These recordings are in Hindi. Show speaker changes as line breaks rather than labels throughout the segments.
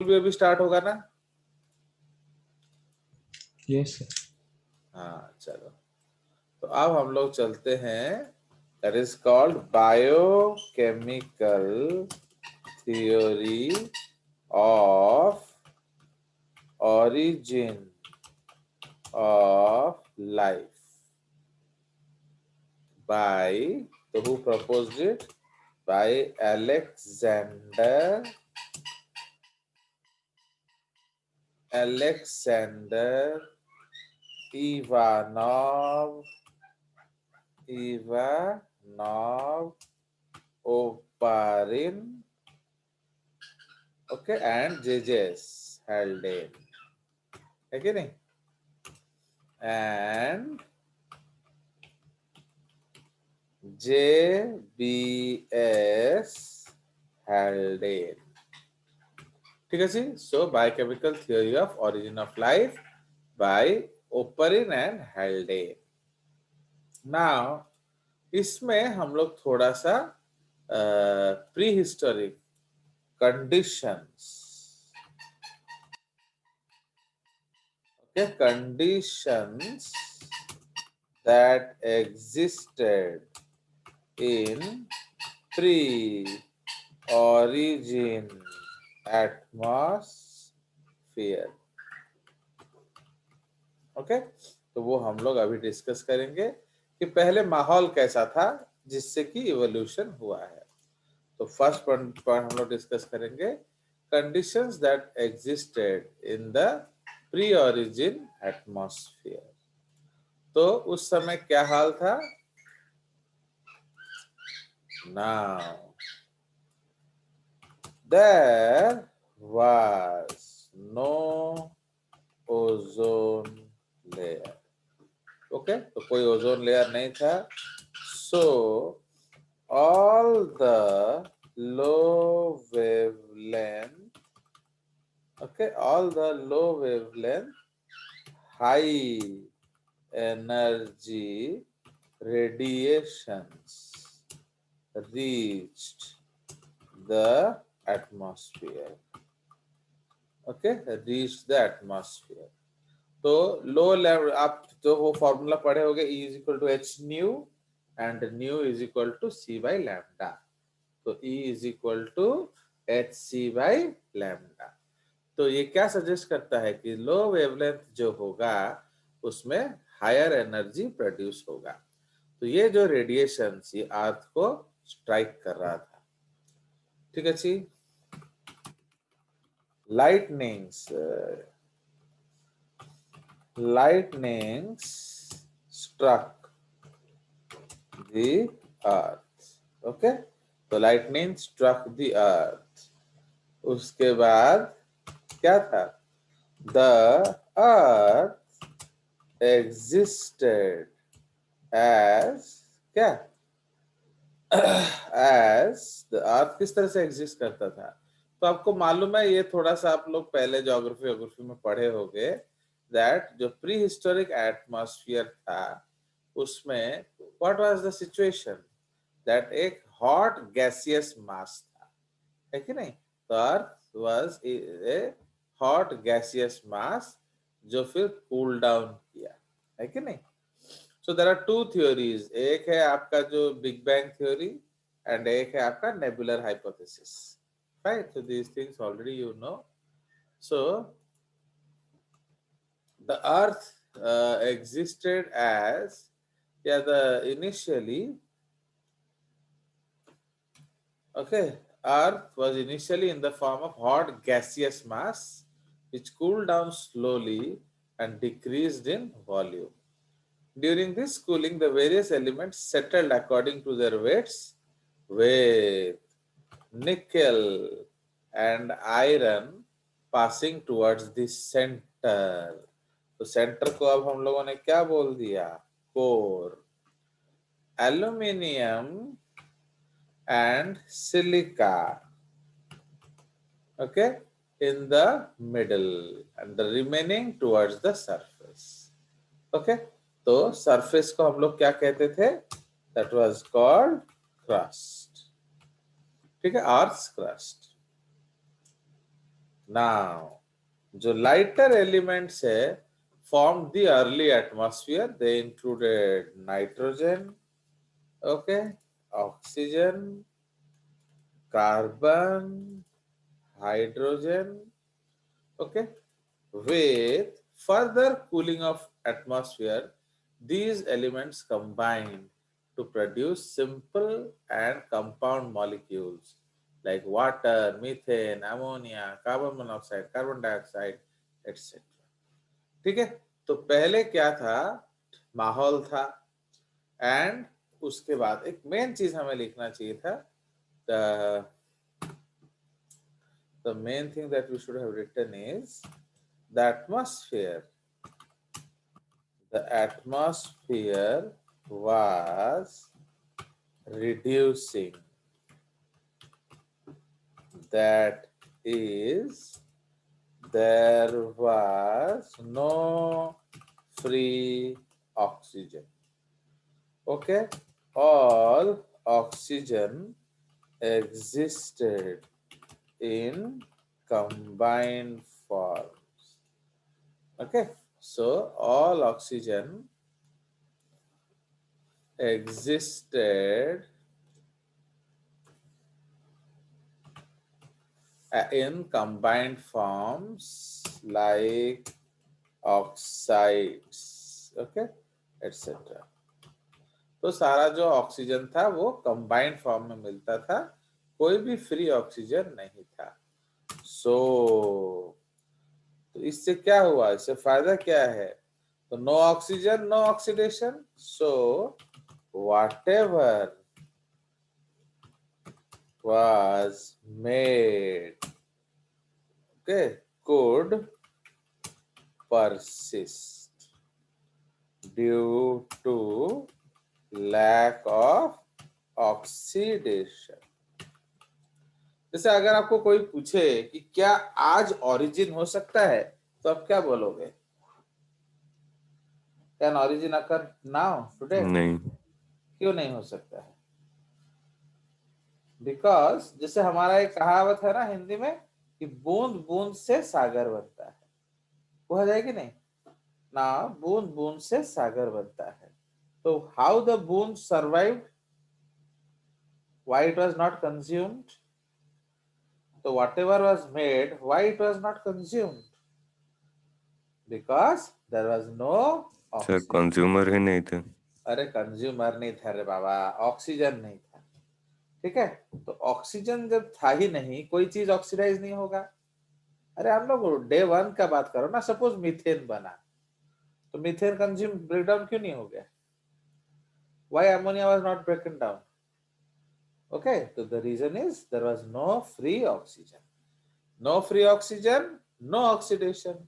भी अभी स्टार्ट होगा ना?
Yes sir.
हाँ चलो, तो अब हम लोग चलते हैं, that is called biochemical theory of origin of life by, so who proposed it? By Alexander Ivanov Oparin, okay, and J.J.S. Haldane, है कि नहीं? And J.B.S. Haldane. ठीक है जी. So biochemical theory of origin of life by Oparin and Haldane. Now इसमें हम लोग थोड़ा सा prehistoric conditions, okay, conditions that existed in pre-origin atmosphere. Okay, तो वो हम लोग अभी डिस्कस करेंगे कि पहले माहौल कैसा था जिससे कि इवोल्यूशन हुआ है. तो फर्स्ट पॉइंट हम लोग डिस्कस करेंगे conditions that existed in the pre origin atmosphere. तो उस समय क्या हाल था? Now there was no ozone layer. Okay, तो कोई ओजोन लेयर नहीं था. सो all the low wavelength, okay, all the low wavelength high energy radiations reached the atmosphere. Okay, reached the atmosphere. तो लो लेवल, आप तो वो फॉर्मूला पढ़े होंगे, E is equal to h nu and nu is equal to c by lambda. तो E is equal to h c by lambda. तो ये क्या सजेस्ट करता है कि लो वेवलेंथ जो होगा उसमें हायर एनर्जी प्रोड्यूस होगा. तो ये जो रेडिएशन ये अर्थ को स्ट्राइक कर रहा था. ठीक है जी. lightnings struck the earth. Okay, तो lightning struck the earth. उसके बाद क्या था? The earth existed as क्या? as the earth किस तरह से एग्जिस्ट करता था? तो आपको मालूम है, ये थोड़ा सा आप लोग पहले ज्योग्राफी में पढ़े होंगे दैट जो प्री हिस्टोरिक एटमॉस्फेयर था उसमें what was the situation, that एक हॉट गैसियस मास था, है कि नहीं? तो Earth was a hot gaseous mass जो फिर कूल डाउन किया, है कि नहीं? So there are two theories, एक है आपका जो बिग बैंग थ्योरी एंड एक है आपका nebular hypothesis. Right, so these things already you know. So the earth existed as, yeah, the initially, okay, earth was initially in the form of hot gaseous mass which cooled down slowly and decreased in volume. During this cooling, the various elements settled according to their weights, with nickel and iron passing towards the center. तो सेंटर को अब हम लोगों ने क्या बोल दिया? Core. Aluminium and silica, okay, in the middle and the remaining towards the surface. Okay, तो surface को हम लोग क्या कहते थे? That was called crust. ठीक है, Earth's crust. नाउ जो लाइटर एलिमेंट्स है formed the early atmosphere. They included nitrogen, okay, oxygen, carbon, hydrogen, okay. With further cooling of atmosphere, these elements combine to produce simple and compound molecules like water, methane, ammonia, carbon monoxide, carbon dioxide, etc. ठीक है, तो पहले क्या था, माहौल था, एंड उसके बाद एक मेन चीज हमें लिखना चाहिए था, the main thing that we should have written is the atmosphere. The atmosphere was reducing. That is, there was no free oxygen. Okay, all oxygen existed in combined forms. Okay, so all oxygen existed in combined forms like oxides, okay, etc. तो सारा जो ऑक्सीजन था वो कंबाइंड फॉर्म में मिलता था, कोई भी फ्री ऑक्सीजन नहीं था. सो तो इससे क्या हुआ, इससे फायदा क्या है, तो no oxygen no oxidation. So whatever was made, okay, could persist due to lack of oxidation. जैसे अगर आपको कोई पूछे कि क्या आज ओरिजिन हो सकता है, तो आप क्या बोलोगे, can origin occur now today?
नहीं.
क्यों नहीं हो सकता है? बिकॉज जैसे हमारा एक कहावत है ना हिंदी में कि बूंद बूंद से सागर बनता है, वो हो जाएगी नहीं ना, बूंद बूंद से सागर बनता है. तो हाउ द बूंद survived, why it was not consumed? तो whatever was made, why it was not consumed? Because there was no
sir
oxygen.
Consumer ही नहीं थे.
अरे कंज्यूमर नहीं था रे बाबा, ऑक्सीजन नहीं था. ठीक है, तो ऑक्सीजन जब था ही नहीं, कोई चीज ऑक्सीडाइज नहीं होगा. अरे हम लोग डे वन का बात करो ना, सपोज मीथेन बना, तो मीथेन कंज्यूम ब्रेकडाउन क्यों नहीं हो गया? Why ammonia was not broken down? Okay, तो the reason is there was no free oxygen. No free oxygen, no oxidation.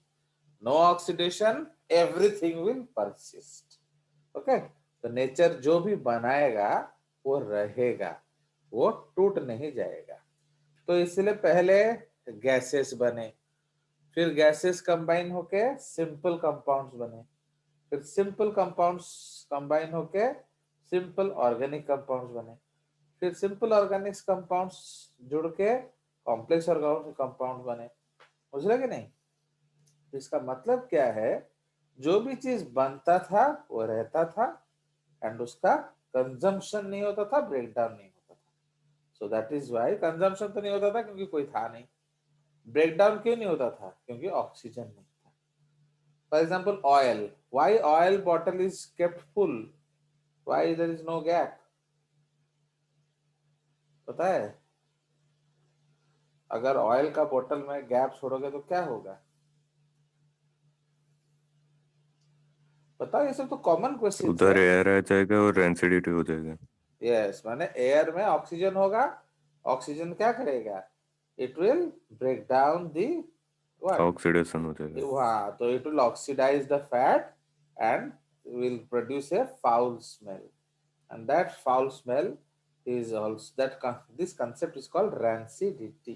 No oxidation, everything will persist. Okay, तो नेचर जो भी बनाएगा वो रहेगा, वो टूट नहीं जाएगा. तो इसलिए पहले गैसेस बने, फिर गैसेस कंबाइन होके सिंपल कंपाउंड्स बने, फिर सिंपल कंपाउंड्स कंबाइन होके सिंपल ऑर्गेनिक कंपाउंड्स बने, फिर सिंपल ऑर्गेनिक कंपाउंड्स जुड़ के कॉम्प्लेक्स ऑर्गेनिक कंपाउंड बने. समझ रहे कि नहीं? तो इसका मतलब क्या है, जो भी चीज बनता था वो रहता था, एंड उसका कंजम्पशन नहीं होता था, ब्रेकडाउन नहीं होता था. सो दैट इज व्हाई कंजम्पशन तो नहीं होता था क्योंकि कोई था नहीं. ब्रेकडाउन क्यों नहीं होता था? क्योंकि ऑक्सीजन नहीं था. For example oil, why oil bottle is kept full, why there is no gap? पता है? अगर ऑयल का बोतल में गैप छोड़ोगे तो क्या होगा? बताओ, ये सब तो कॉमन क्वेश्चंस है.
उधर एयर आ जाएगा और रेंसिडिटी हो जाएगा.
यस, माने एयर में ऑक्सीजन होगा, ऑक्सीजन क्या करेगा, it will break down the what,
oxidation हो जाएगा.
हाँ, तो it will oxidise the fat and will produce a foul smell, and that foul smell is also that this concept is called rancidity.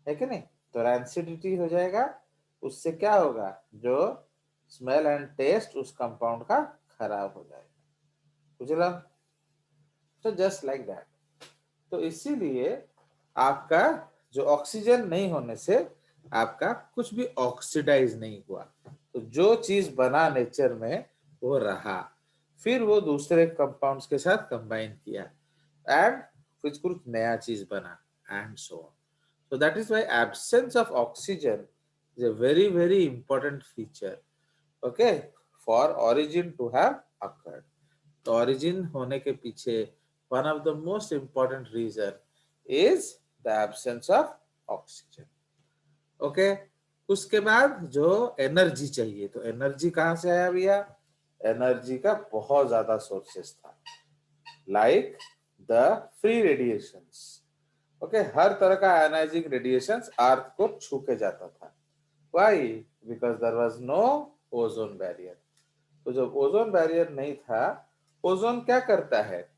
है कि नहीं? तो rancidity हो जाएगा, उससे क्या होगा, जो स्मेल एंड टेस्ट उस कंपाउंड का खराब हो जाएगा. बुझला? तो जस्ट लाइक दैट. तो इसीलिए आपका जो ऑक्सीजन नहीं होने से आपका कुछ भी ऑक्सीडाइज नहीं हुआ। तो जो चीज बना नेचर में वो रहा, फिर वो दूसरे कंपाउंड्स के साथ कंबाइन किया एंड कुछ नया चीज बना and so on. So that is why absence of oxygen is a very, very important feature, okay, for origin to have occurred. तो origin होने के पीछे one of the most important reason is the absence of oxygen. Okay, उसके बाद जो एनर्जी चाहिए, तो एनर्जी कहाँ से आया भैया? एनर्जी का बहुत ज्यादा सोर्सेस था, like the free radiations. Okay, हर तरह का आयोनाइजिंग रेडिएशंस अर्थ को छू के जाता था। Why? Because there was no ozone barrier. तो जब ओजोन बैरियर नहीं था, ओजोन क्या करता है,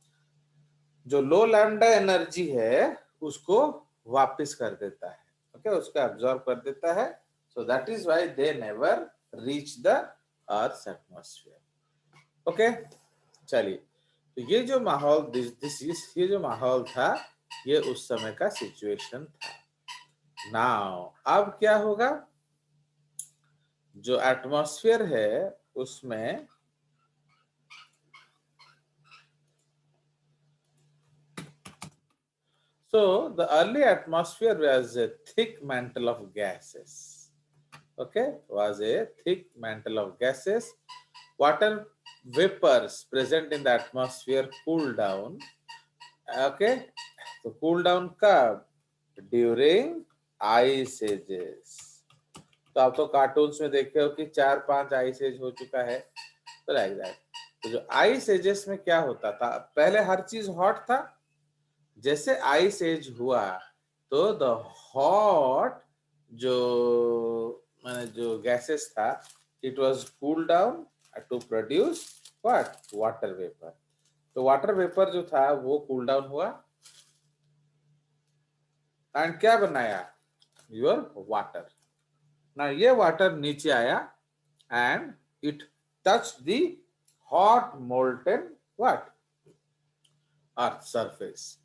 जो लो लैम्डा एनर्जी है उसको वापस कर देता है, ओके, उसको एब्जॉर्ब कर देता है। So that is why they never reach the earth's atmosphere. Okay, चलिए, तो ये जो माहौल ये जो माहौल था, ये उस समय का सिचुएशन था। नाउ अब क्या होगा, जो एटमॉस्फेयर है उसमें so the early atmosphere was a thick mantle of gases. Okay, was a thick mantle of gases. Water vapors present in the atmosphere cool down. Okay, so cool down कब? During ice ages. तो आप तो कार्टून्स में देखे हो कि 4-5 आइस एज हो चुका है, तो लाइक दैट। तो जो आइस एजेस में क्या होता था, पहले हर चीज हॉट था, जैसे आइस एज हुआ तो द हॉट जो माने जो गैसेस था, it was cool down to produce what? Water vapour. तो वाटर वेपर जो था वो कूल डाउन हुआ एंड क्या बनाया? Your water. ना ये वाटर नीचे आया and it touch the hot molten what? Earth surface.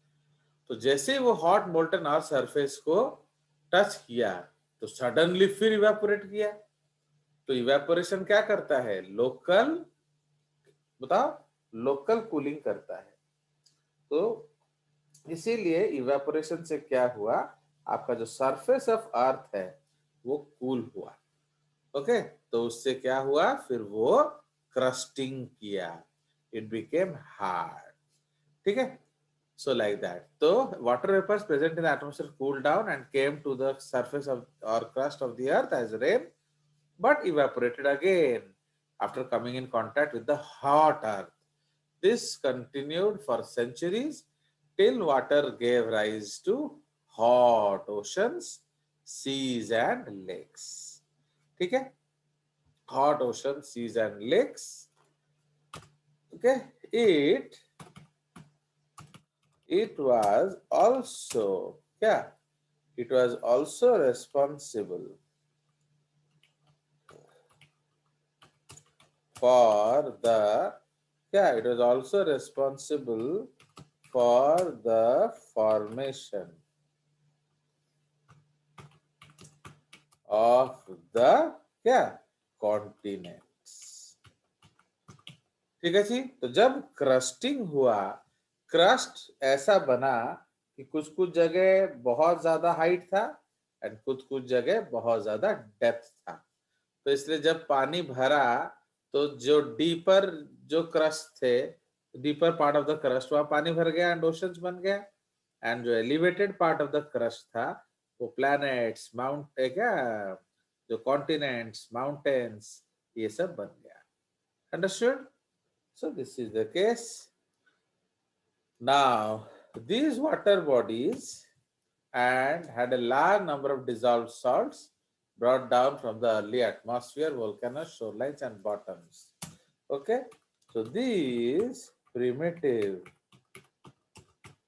तो जैसे ही वो हॉट मोल्टन अर्थ सरफेस को टच किया तो सडनली फिर इवेपोरेट किया। तो इवेपोरेशन क्या करता है? लोकल, बताओ, लोकल कूलिंग करता है। तो इसीलिए इवेपोरेशन से क्या हुआ, आपका जो सरफेस ऑफ अर्थ है वो कूल हुआ। ओके, तो उससे क्या हुआ, फिर वो क्रस्टिंग किया, इट बिकेम हार्ड। ठीक है, so like that. So water vapors present in the atmosphere cooled down and came to the surface of or crust of the earth as rain, but evaporated again after coming in contact with the hot earth. This continued for centuries till water gave rise to hot oceans, seas and lakes. ठीक है, hot oceans, seas and lakes. Okay, it was also, yeah, it was also responsible for the, yeah, it was also responsible for the formation of the, yeah, continents. ठीक है जी, तो जब क्रस्टिंग हुआ, क्रस्ट ऐसा बना कि कुछ कुछ जगह बहुत ज्यादा हाइट था एंड कुछ कुछ जगह बहुत ज्यादा डेप्थ था। तो इसलिए जब पानी भरा तो जो डीपर जो क्रस्ट थे, deeper part of the crust, वहां पानी भर गया एंड ओशंस बन गया। एंड जो elevated part of the crust था वो प्लैनेट्स, माउंट, क्या, जो कॉन्टिनेंट्स, माउंटेन्स, ये सब बन गया। Understood? So this is the case. Now these water bodies and had a large number of dissolved salts brought down from the early atmosphere, volcanoes, shorelines and bottoms. Okay, so these primitive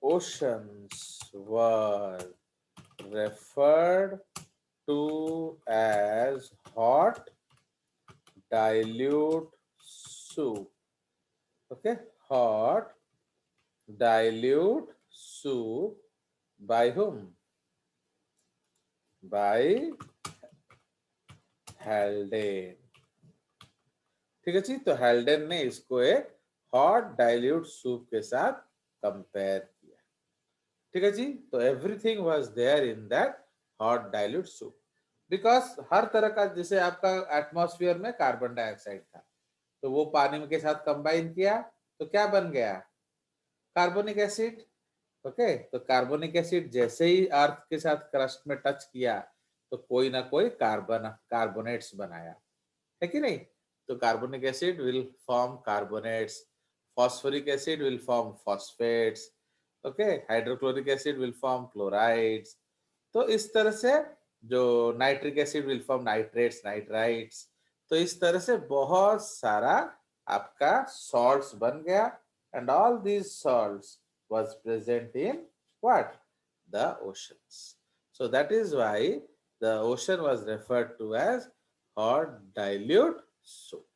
oceans were referred to as hot dilute soup. Okay, hot dilute soup by whom? By हेल्डेन। ठीक है जी, तो हेल्डेन ने इसको एक हॉट डाइल्यूट सूप के साथ कंपेयर किया। ठीक है जी, तो everything was there in that hot dilute soup, because हर तरह का, जैसे आपका एटमॉस्फेयर में कार्बन डाइऑक्साइड था, तो वो पानी के साथ कंबाइन किया तो क्या बन गया, कार्बोनिक एसिड। ओके, तो कार्बोनिक एसिड जैसे ही अर्थ के साथ क्रस्ट में टच किया तो कोई ना कोई कार्बोनेट्स बनाया, है कि नहीं। तो carbonic acid will form carbonates, phosphoric acid will form phosphates, okay, hydrochloric acid will form chlorides। तो इस तरह से जो nitric acid will form nitrates, nitrites. तो इस तरह से बहुत सारा आपका सॉल्ट्स बन गया, and all these salts was present in what, the oceans। So that is why the ocean was referred to as hot dilute soup।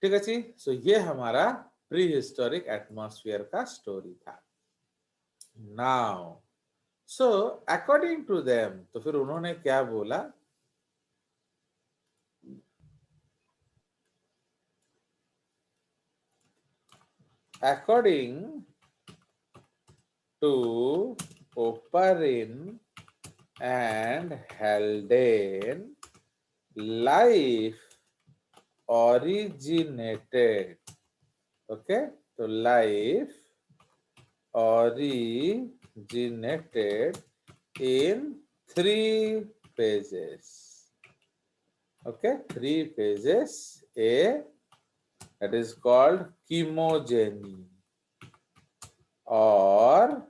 ठीक है जी, सो ये हमारा प्री हिस्टोरिक एटमॉस्फेयर का स्टोरी था। Now so according to them, तो फिर उन्होंने क्या बोला, according to Oparin and Haldane, life originated, okay, तो life originated in 3 phases, okay, 3 phases। A, that is called chemogeny or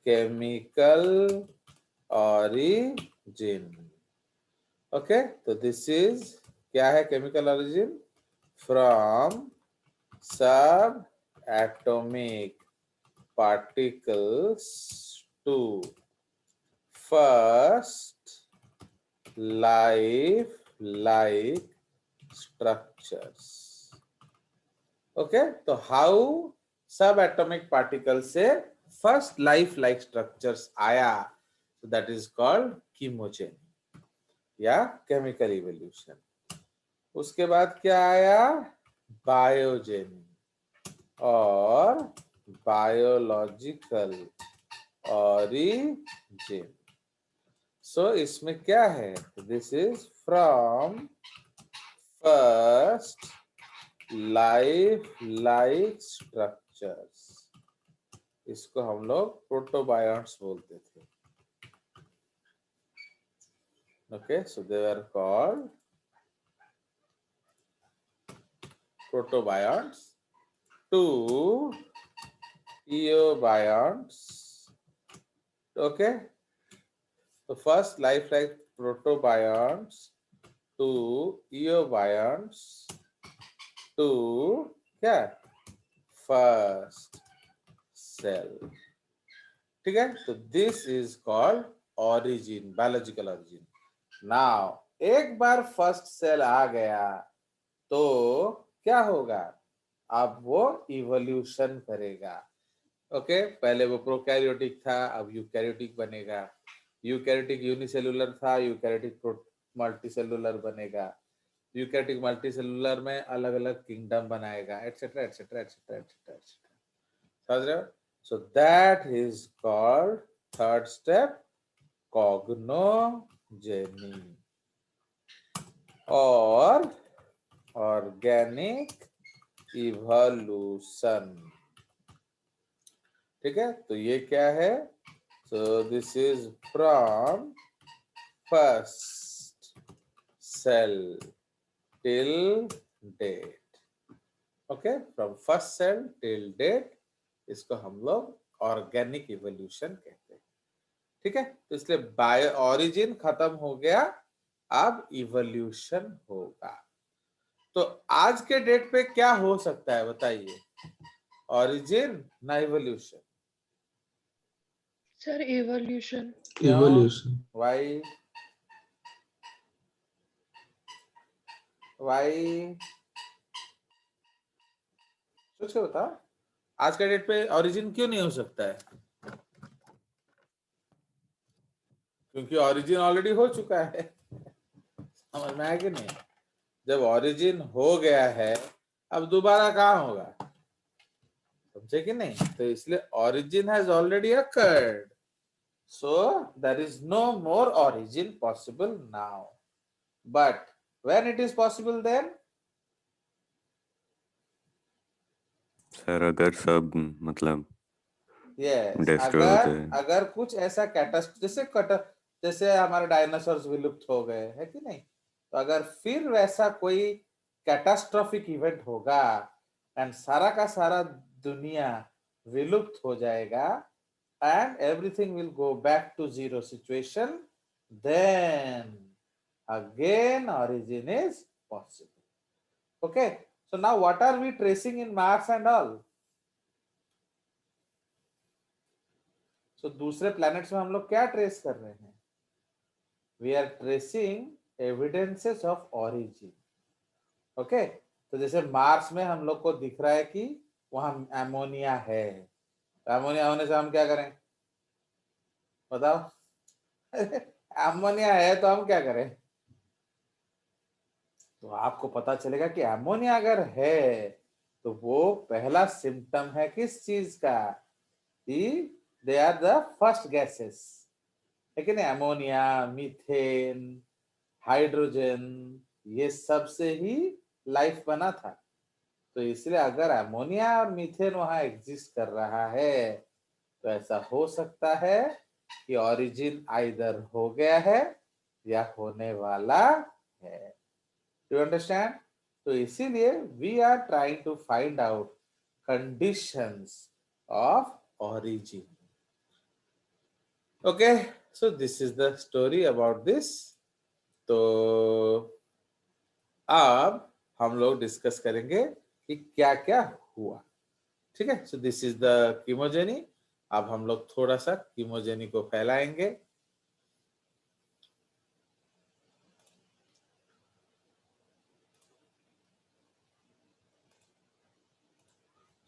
chemical origin। Okay, तो दिस इज क्या है, chemical origin, from subatomic particles to first life like structures. Okay, तो हाउ सब एटॉमिक पार्टिकल से फर्स्ट लाइफ लाइक स्ट्रक्चर्स आया, so that is called chemogeny या केमिकल इवोल्यूशन। उसके बाद क्या आया, बायोजेनी और बायोलॉजिकल ऑरिजिन। सो इसमें क्या है, this is from first life like structures, इसको हम लोग प्रोटोबायंट्स बोलते थे। Okay, so they were called protobionts to eobionts। Okay, so first life like protobionts to eobionts to क्या, first cell। ठीक है, तो this is called origin, biological origin। Now एक बार फर्स्ट सेल आ गया तो क्या होगा, अब वो इवोल्यूशन करेगा। ओके, पहले वो प्रोकैरियोटिक था, अब यूकैरियोटिक बनेगा। यूकैरियोटिक यूनिसेलुलर था, यूकैरियोटिक मल्टीसेलुलर बनेगा। यूकैरियोटिक मल्टीसेलुलर में अलग अलग किंगडम बनाएगा, एटसेट्रा एटसेट्रा एटसेट्रा एटसेट्रा। समझ रहे हो, so that is called third step, cognogeny और ऑर्गेनिक इवोल्यूशन। ठीक है, तो ये क्या है, so this is from first cell till date. Okay, from first cell till date, इसको हम लोग ऑर्गेनिक इवोल्यूशन कहते हैं। ठीक है, तो इसलिए बायो ऑरिजिन खत्म हो गया, अब इवोल्यूशन होगा। तो आज के डेट पे क्या हो सकता है बताइए, ऑरिजिन ना evolution.
Sir evolution.
Evolution.
Why why, सोच के बता, आज के डेट पे ऑरिजिन क्यों नहीं हो सकता है, क्योंकि ऑरिजिन ऑलरेडी हो चुका है। समझ में आया कि नहीं? जब ओरिजिन हो गया है अब दोबारा कहाँ होगा, समझे कि नहीं? तो इसलिए origin has already occurred, so there is no more origin possible now, but when it is possible then?
Sir अगर सब मतलब
yes,
डिस्ट्रॉय हो
अगर
जाए।
अगर कुछ ऐसा जैसे हमारे डायनासोर्स विलुप्त हो गए है कि नहीं, तो अगर फिर वैसा कोई कैटास्ट्रोफिक इवेंट होगा एंड सारा का सारा दुनिया विलुप्त हो जाएगा and everything will go back to zero situation, then again origin is possible. Okay, so now what are we tracing in Mars and all? So दूसरे planets में हम लोग क्या ट्रेस कर रहे हैं? We are tracing evidences of origin. Okay, तो जैसे मार्स में हम लोग को दिख रहा है कि वहां एमोनिया है, एमोनिया होने से हम क्या करें बताओ? एमोनिया है तो हम क्या करें? तो आपको पता चलेगा कि एमोनिया अगर है तो वो पहला सिम्टम है किस चीज का, कि they are the first gases, लेकिन एमोनिया, मीथेन, हाइड्रोजन, ये सब से ही लाइफ बना था। तो इसलिए अगर एमोनिया और मीथेन वहां एग्जिस्ट कर रहा है तो ऐसा हो सकता है कि ओरिजिन आइदर हो गया है या होने वाला है। Do you understand? तो इसीलिए we are trying to find out conditions of origin. Okay, so this is the story about this. तो अब हम लोग डिस्कस करेंगे कि क्या क्या हुआ, ठीक है? So this is the chemogeny. अब हम लोग थोड़ा सा कीमोजेनी को फैलाएंगे।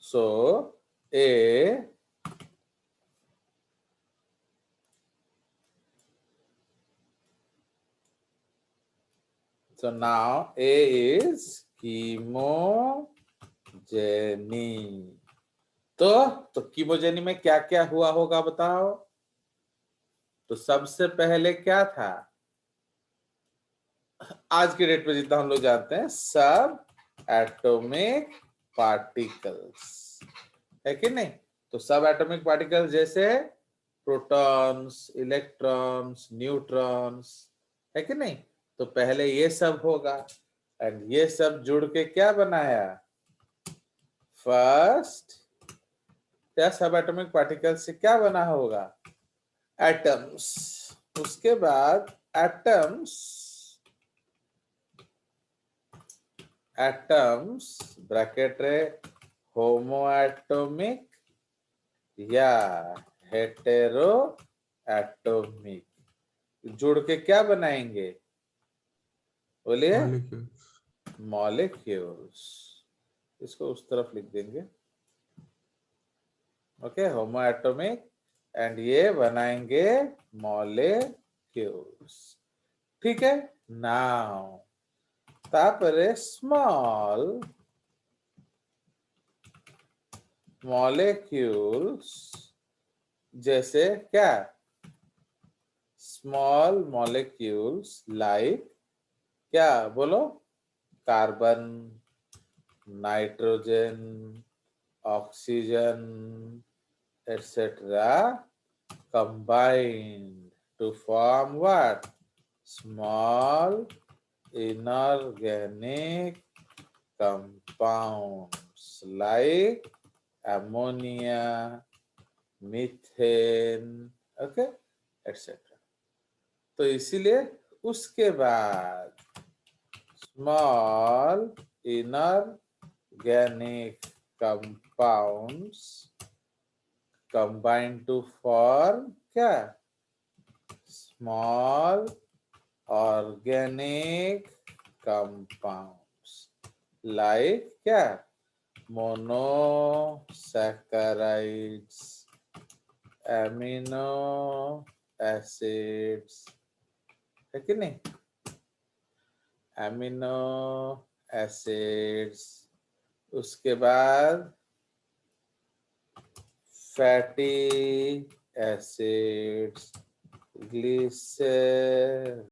सो ए so now A is कीमोजेनी। तो कीमोजेनी में क्या क्या हुआ होगा बताओ? तो सबसे पहले क्या था, आज के डेट में जितना हम लोग जानते हैं, सब एटॉमिक पार्टिकल्स, है कि नहीं? तो सब एटॉमिक पार्टिकल्स जैसे प्रोटॉन्स, इलेक्ट्रॉन्स, न्यूट्रॉन्स, है कि नहीं? तो पहले ये सब होगा एंड ये सब जुड़ के क्या बनाया, फर्स्ट क्या सब एटॉमिक पार्टिकल से क्या बना होगा, एटम्स। उसके बाद एटम्स ब्रैकेट रे होमो एटॉमिक या हेटेरो एटॉमिक, जुड़ के क्या बनाएंगे बोलिए, मॉलिक्यूल्स। इसको उस तरफ लिख देंगे, ओके, होमो एटॉमिक एंड ये बनाएंगे मॉलिक्यूल्स, ठीक है? नाउ तापरे स्मॉल मॉलिक्यूल्स जैसे क्या, स्मॉल मॉलिक्यूल्स लाइक क्या बोलो, carbon, nitrogen, oxygen etc. combined to form what? Small inorganic compounds like ammonia, methane, okay, etc. तो इसीलिए उसके बाद small inorganic compounds combine to form क्या, small organic compounds like क्या, monosaccharides, amino acids, है कि नहीं? एमिनो एसिड्स, उसके बाद फैटी एसिड्स, ग्लिसर